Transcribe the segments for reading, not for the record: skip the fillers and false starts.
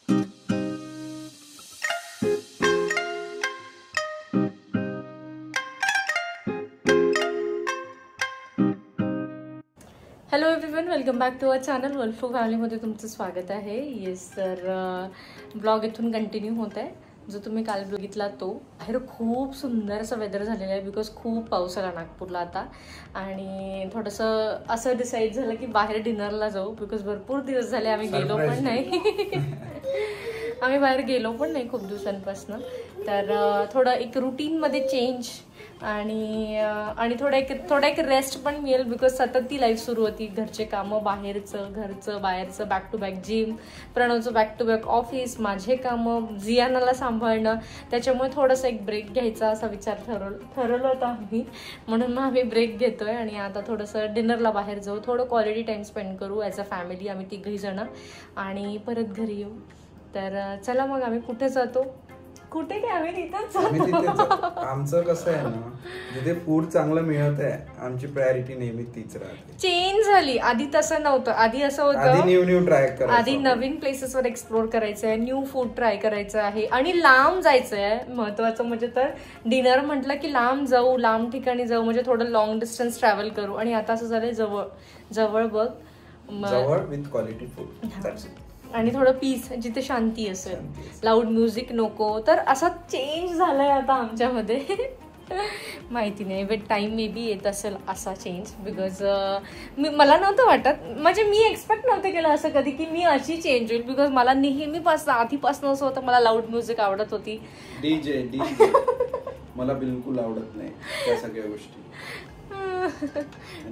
Hello everyone, welcome back to our channel वल्फो फॅमिलीमध्ये तुमचं स्वागत आहे. येस, तर ब्लॉग इथून कंटिन्यू होत आहे. जो तुम्ही काल बघितला तो. बाहेर खूप सुंदर असं वेदर झालेलं आहे बिकॉज खूप पाऊस आला नागपूरला आता. आणि थोडंसं असं डिसाईड झालं की बाहेर डिनरला जाऊ बिकॉज भरपूर दिवस झाले आम्ही गेलो पण नाही. आम्ही बाहेर गेलो पण नाही खूप दिवसांपासून. तर थोडं एक रुटीनमध्ये चेंज आणि थोडा एक रेस्ट पण मिळेल बिकॉज सतत ती लाईफ सुरू होती. घरचे कामं, बाहेरचं, घरचं, बाहेरचं, बॅक टू बॅक जिम, प्रणवचं बॅक टू बॅक ऑफिस, माझे कामं, जियानाला सांभाळणं. त्याच्यामुळे थोडंसं एक ब्रेक घ्यायचा असा विचार ठरवलं होतं आम्ही. म्हणून मग आम्ही ब्रेक घेतोय आणि आता थोडंसं डिनरला बाहेर जाऊ, थोडं क्वालिटी टाईम स्पेंड करू ॲज अ फॅमिली, आम्ही तिघही जण, आणि परत घरी येऊ. तर चला मग आम्ही कुठे जातो, कुठे काय, आम्ही तिथंच जातो. आमचं कसं आहे ना, जिथे फूड चांगलं मिळत आहे आमची प्रायोरिटी नेहमी तीच राहते. चेंज झाली, आधी तसं नव्हतं. आधी असं होतं न्यू ट्राय करायचं, आधी नवीन प्लेसेसवर एक्सप्लोर करायचं आहे, न्यू फूड ट्राय करायचं आहे आणि लांब जायचं आहे. महत्वाचं म्हणजे तर डिनर म्हटलं की लांब जाऊ, लांब ठिकाणी जाऊ, म्हणजे थोडं लॉंग डिस्टन्स ट्रॅव्हल करू. आणि आता असं झालंय जवळ जवळ बघ, जवळ विथ क्वालिटी फूड आणि थोडं पीस, जिथे शांती असेल, लाऊड म्युझिक नको. तर असा चेंज झालाय आता आमच्यामध्ये. माहिती नाही, विथ टाइम मे बी येत असेल असा चेंज. बिकॉज मला नव्हतं वाटत, म्हणजे मी एक्सपेक्ट नव्हतं केलं असं कधी की मी अशी चेंज होईल. बिकॉज मला नेहमीपासून आधीपासून असं होतं, मला लाऊड म्युझिक आवडत होती. डीजे मला बिलकुल आवडत नाही त्या सगळ्या गोष्टी.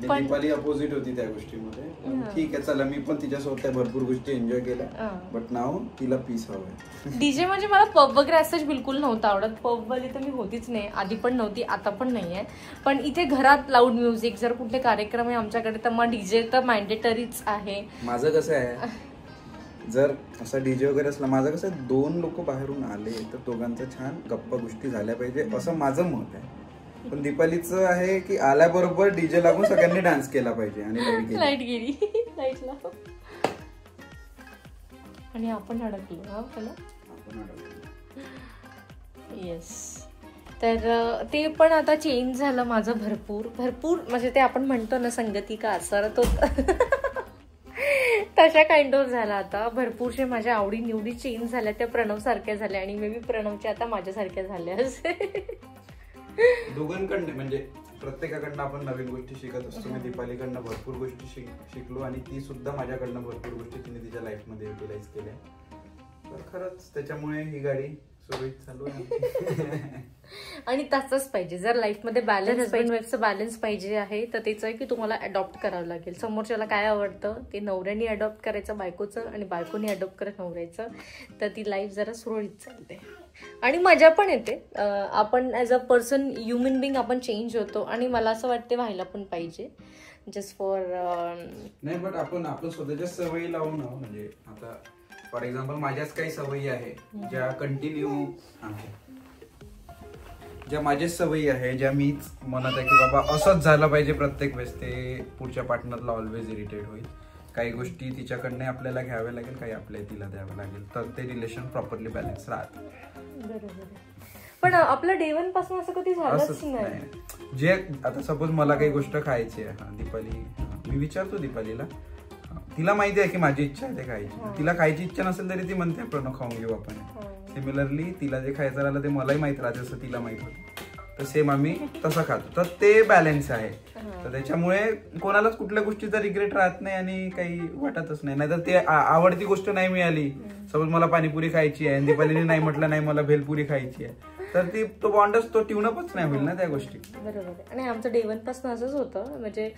दीपाली अपोजिट होती त्या गोष्टीमध्ये. ठीक आहे, चला, मी पण तिच्यासोबत भरपूर गोष्टी एन्जॉय केल्या, बट नाव तिला पीस हवंय. डीजे म्हणजे मला पब वगैरे असंच बिलकुल नव्हतं आवडत. पब वाली तर मी होतीच नाही, आधी पण नव्हती, आता पण नाहीये. पण इथे घरात लाऊड म्युझिक, जर कुठले कार्यक्रम आहे आमच्याकडे तर मग डीजे तर मॅन्डेटरीच आहे. माझं कसं आहे, जर असा डीजे वगैरे असला, माझं कसं 2 लोक बाहेरून आले तर दोघांचं छान गप्पा गोष्टी झाल्या पाहिजे असं माझं मत आहे. पण दीपालीचं आहे की आल्याबरोबर डीजे लागून सगळ्यांनी डान्स केला पाहिजे आणि लाईट गेली लाईटला आणि आपण अडकलो. येस, तर ते पण आता चेंज झालं माझं भरपूर. म्हणजे ते आपण म्हणतो ना, संगती का असर, तो तशा काइंड ऑफ झाला. आता भरपूरशे माझ्या आवडी निवडी चेंज झाल्या, त्या प्रणव सारख्या झाल्या आणि मे बी प्रणवच्या आता माझ्यासारख्या झाल्या असे. दोघांकडनं, म्हणजे प्रत्येकाकडनं आपण नवीन गोष्टी शिकत असतो. मी दीपालीकडनं भरपूर गोष्टी शिकलो आणि ती सुद्धा माझ्याकडनं भरपूर गोष्टी तिने तिच्या लाईफ मध्ये युटिलाइज केल्या. तर खरंच त्याच्यामुळे ही गाडी सुरळीत चालू आहे. आणि तसंच पाहिजे. जर लाईफमध्ये बॅलन्स, हजबंड वाईफचं बॅलन्स पाहिजे आहे तर तेच आहे की तुम्हाला अडॉप्ट करावं लागेल. समोरच्याला काय आवडतं ते नवऱ्याने अडॉप्ट करायचं बायकोचं, आणि बायकोने अडॉप्ट करत नवऱ्याचं. तर ती लाईफ जरा सुरळीत चालते आणि मजा पण येते. आपण as a person, human being आपण चेंज होतो आणि मला असं वाटते व्हायला पण पाहिजे. जस्ट फॉर नाही, बट आपण आपलं स्वतःच्या सवयी लावून, म्हणजे आता फॉर एक्झाम्पल माझ्याच काही सवयी आहे ज्या कंटिन्यू आहे, ज्या माझ्या सवयी आहे, ज्या मीच म्हणत आहे की बाबा असंच झालं पाहिजे प्रत्येक वेळेस, ते पुढच्या पार्टनरला ऑलवेज इरिटेट होईल. काही गोष्टी तिच्याकडनं आपल्याला घ्याव्या लागेल, काही आपल्या तिला द्यावं लागेल, तर ते रिलेशन प्रॉपरली बॅलन्स राहतं. बरोबर. पण आपलं डे 1 पासून असं कधी झालंच नाही. जे आता सपोज मला काही गोष्ट खायची आहे, दीपाली, मी विचारतो दीपालीला, तिला माहिती आहे की माझी इच्छा आहे ते खायची. तिला खायची इच्छा नसेल तरी ती म्हणते प्रणव खाऊन घेऊ आपण. सिमिलरली तिला जे खायचं राहिलं ते मलाही माहित राहते, जसं तिला माहित होतं, तर सेम आम्ही तसं खातो. तर ते बॅलन्स आहे. तर त्याच्यामुळे कोणालाच कुठल्या गोष्टीचा रिग्रेट राहत नाही आणि काही वाटतच नाही. नाहीतर ते आवडती गोष्ट नाही मिळाली, सपोज मला पाणीपुरी खायची आहे, दीपालीने नाही म्हटलं नाही मला भेलपुरी खायची आहे, तर ती तो बॉन्डच तो ट्यूनअपच नाही होईल ना त्या गोष्टी. बरोबर आहे. आणि आमचं डे 1 पासून असंच होतं, म्हणजे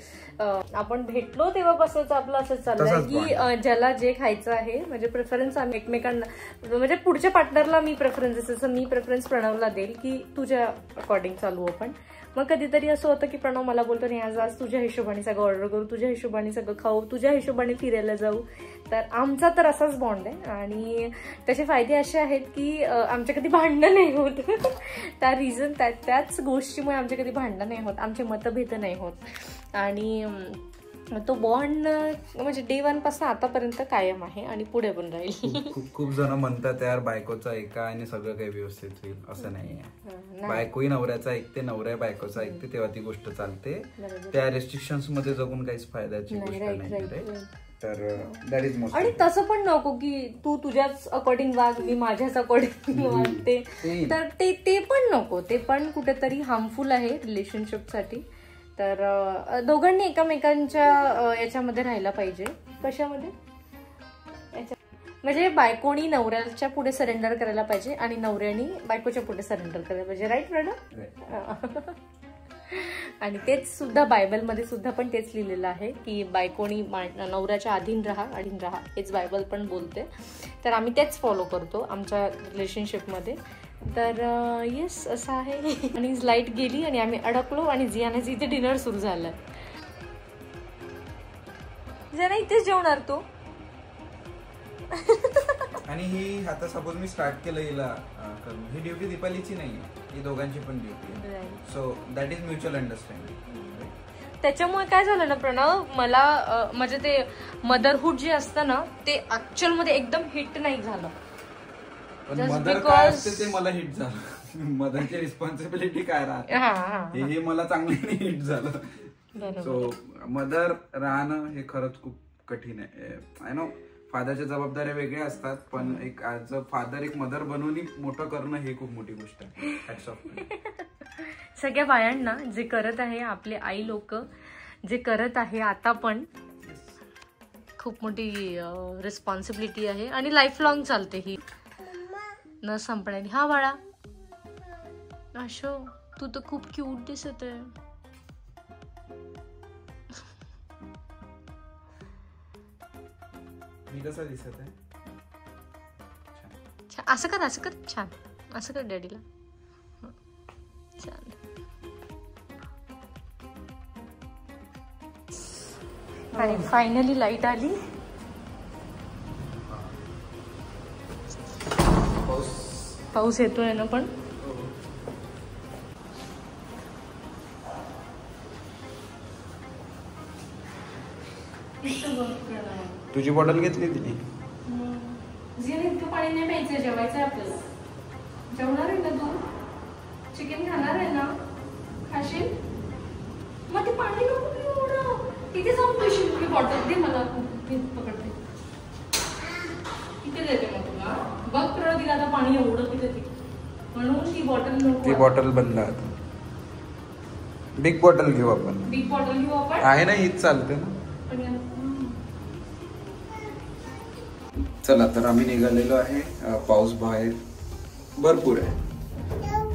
आपण भेटलो तेव्हापासूनच आपलं असंच चाललंय की ज्याला जे खायचं आहे, म्हणजे प्रेफरन्स आम्ही एकमेकांना, म्हणजे पुढच्या पार्टनरला मी प्रेफरन्स, जसं मी प्रेफरन्स प्रणवला देईल की तुझ्या अकॉर्डिंग चालू आपण. मग कधीतरी असं होतं की प्रणव मला बोलतो नाही आज तुझ्या हिशोबाने सगळं ऑर्डर करू, तुझ्या हिशोबाने सगळं खाऊ, तुझ्या हिशोबाने फिरायला जाऊ. तर आमचा तर असाच बॉन्ड आहे आणि त्याचे फायदे असे आहेत की आमच्या कधी भांडणं नाही होत. त्या रिझन त्याच गोष्टीमुळे आमच्या कधी भांडणं नाही होत, आमचे मतभेद नाही होत. आणि तो बॉन्ड म्हणजे डे 1 पासून आतापर्यंत कायम आहे आणि पुढे पण राहील. खूप जण म्हणतात यार बायकोचा ऐका आणि सगळं काही व्यवस्थित होईल, असं नाहीये. बायकोही नवऱ्याचा ऐकते, नवऱ्या बायकोचा ऐकते, तेव्हा ती गोष्ट चालते. त्या रेस्ट्रिक्शन्स मध्ये जगून काहीच फायद्याची गोष्ट नाही. तर दॅट इज मोस्ट. आणि तसं पण नको की तू तुझ्याच अकॉर्डिंग वाग, मी माझ्याच अकॉर्डिंग वागते, तर ते पण नको. ते पण कुठेतरी हार्मफुल आहे रिलेशनशिप साठी. तर दोघांनी एकमेकांच्या याच्यामध्ये राहायला पाहिजे. कशामध्ये? म्हणजे बायकोनी नवऱ्याच्या पुढे सरेंडर करायला पाहिजे आणि नवऱ्यानी बायकोच्या पुढे सरेंडर करायला पाहिजे. Right madam? आणि तेच सुद्धा बायबलमध्ये सुद्धा पण तेच लिहिलेलं आहे की बायकोनी नवऱ्याच्या अधीन राहा हेच बायबल पण बोलते. तर आम्ही तेच फॉलो करतो आमच्या रिलेशनशिपमध्ये. तर येस असं आहे. आणि लाईट गेली आणि आम्ही अडकलो आणि जियानाचं इथे डिनर सुरू झालं. जरा इथेच जेवणार तो. आणि ही आता सपोज मी स्टार्ट केलं हिला करून, ही ड्युटी दीपालीची नाही, ही दोघांची पण duty. So that is mutual understanding. त्याच्यामुळे काय झालं ना प्रणव, मला म्हणजे ते मदरहूड जे असतं ना ते ऍक्च्युअल मध्ये एकदम हिट नाही झालं. मदर काय असते ते मला हिट झालं. मदरची रिस्पॉन्सिबिलिटी काय राहते हे मला चांगलं हिट झालं. सो मदर राहणं हे खरंच खूप कठीण आहे. आय नो फादरच्या जबाबदाऱ्या वेगळ्या असतात, पण एक ऍज अ फादर एक मदर बनवून मोठं करणं हे खूप मोठी गोष्ट आहे. Hats off. सगळ्या बायांना जे करत आहे, आपले आई लोक जे करत आहे आता पण, खूप मोठी रिस्पॉन्सिबिलिटी आहे आणि लाईफ लॉंग चालते ही, न संपणारी. हा बाळा आशो, तू तर खूप क्यूट दिसत आहे. मी कसा दिसत आहे? असं कर, असं कर, छान असं कर डॅडीला. छान. आणि फायनली लाईट आली. पाऊस येतोय ना पण. तुझी बॉटल घेतली तिने? इतकं पाणी नाही प्यायचं, जेवायचं आहे आपल्याला. जेवणार आहे ना तू? चिकन खाणार आहे ना? खाशील? मग ते पाणी नको पिऊ एवढं. तिथे जाऊन पिशील. मी बॉटल दे मला, पकडते. किती देते मग तुला? बघ प्रळ तिला आता पाणी एवढं पिते ती, म्हणून ती बॉटल नको. ती बॉटल बंद आता. बिग बॉटल घेऊ आपण. बिग बॉटल घेऊ आपण. आहे ना, हीच चालते ना. चला तर आम्ही निघालेलो आहे. पाऊस बाहेर भरपूर आहे,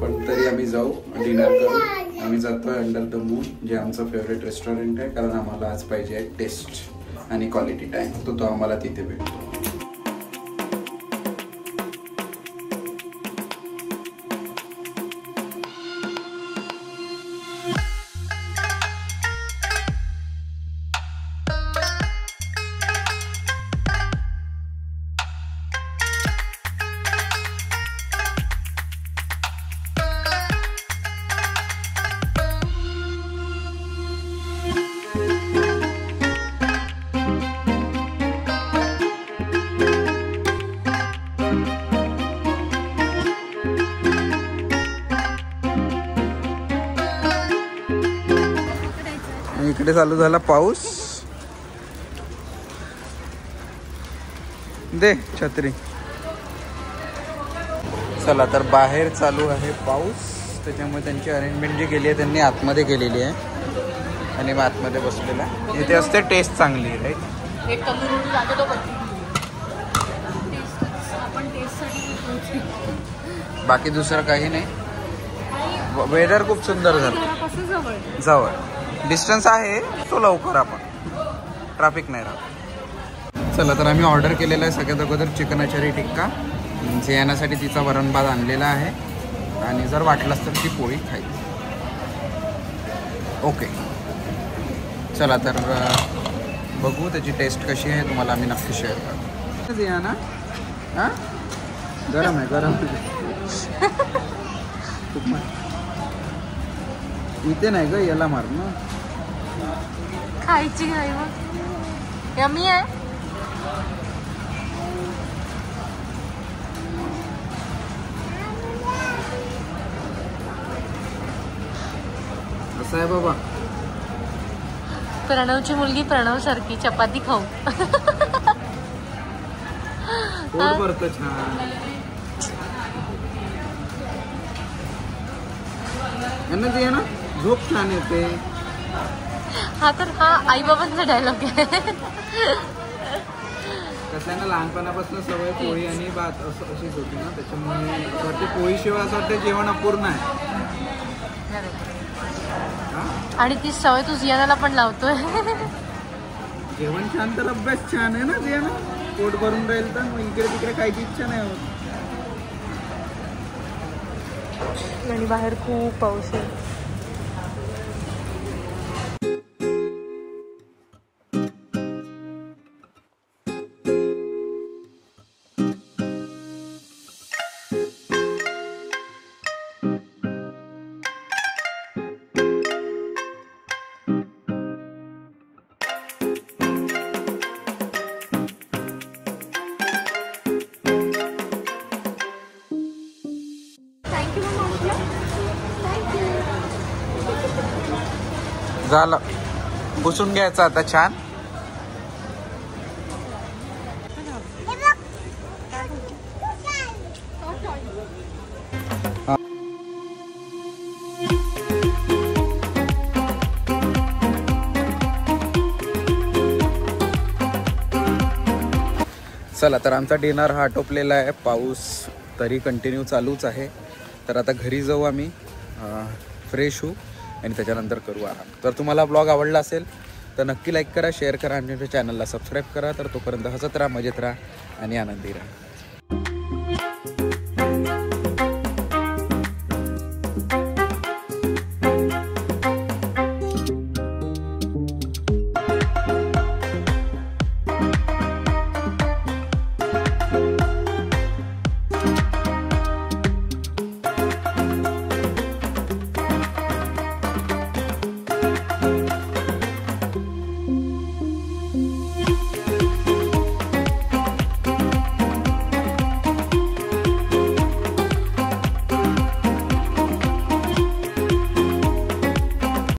पण तरी आम्ही जाऊ डिनर करू. आम्ही जातो अंडर द मून, जे आमचं फेवरेट रेस्टॉरंट आहे, कारण आम्हाला आज पाहिजे टेस्ट आणि क्वालिटी टाइम. तो आम्हाला तिथे भेटतो. इकडे चालू झाला पाऊस. दे छत्री. चला तर बाहेर चालू आहे पाऊस, त्याच्यामुळे त्यांची अरेंजमेंट जी केली आहे त्यांनी आतमध्ये केलेली आहे आणि मग आतमध्ये बसलेला आहे. इथे असते टेस्ट चांगली, राईट? एक कमी रोटी लागतो आपण बाकी दुसरं काही नाही. वेदर खूप सुंदर झालं. जवळ डिस्टन्स आहे तो, लवकर आपण ट्रॅफिक नाही राहत. चला तर आम्ही ऑर्डर केलेला आहे सगळ्यात अगोदर चिकन अचारी टिक्का. जेवणासाठी तिचा वरण भात आणलेला आहे आणि जर वाटलंच तर ती पोळी खायची. ओके चला तर बघू त्याची टेस्ट कशी आहे, तुम्हाला आम्ही नक्की शेअर करतो. जियाना हां गरम आहे, गरम खूप. इथे नाही ग, याला मार ना. खायची घाई मग. यम्मी आहे. असं आहे बाबा. प्रणवची मुलगी प्रणव सारखी चपाती खाऊ. पोट भरतं छान. यांना ते ना झोप छान येते. हा तर हा आई बाबांचा डायलॉग आहे. कसं आहे ना, लहानपणापासून सवय पोळी आणि भात अशीच होती ना, त्याच्यामुळे असं वाटते पोळी शिवाय असं वाटतं जेवण अपूर्ण आहे. आणि ती सवय तू जियानाला पण लावतोय. जेवण छान तर अभ्यास छान आहे ना. जियाना पोट भरून राहील तर मग इकडे तिकडे काहीची इच्छा नाही होत. आणि बाहेर खूप पाऊस आहे. झालं पुसून घ्यायचं आता छान. चला तर आमचा डिनर हा आटोपलेला आहे. पाऊस तरी कंटिन्यू चालूच आहे. तर आता घरी जाऊ आम्ही, फ्रेश होऊ आणि त्याच्यानंतर करू आराम. तर तुम्हाला ब्लॉग आवडला असेल तर नक्की लाईक करा, शेअर करा आणि चॅनलला सबस्क्राईब करा. तर तोपर्यंत हसत राहा, मजेत राहा आणि आनंदी राहा.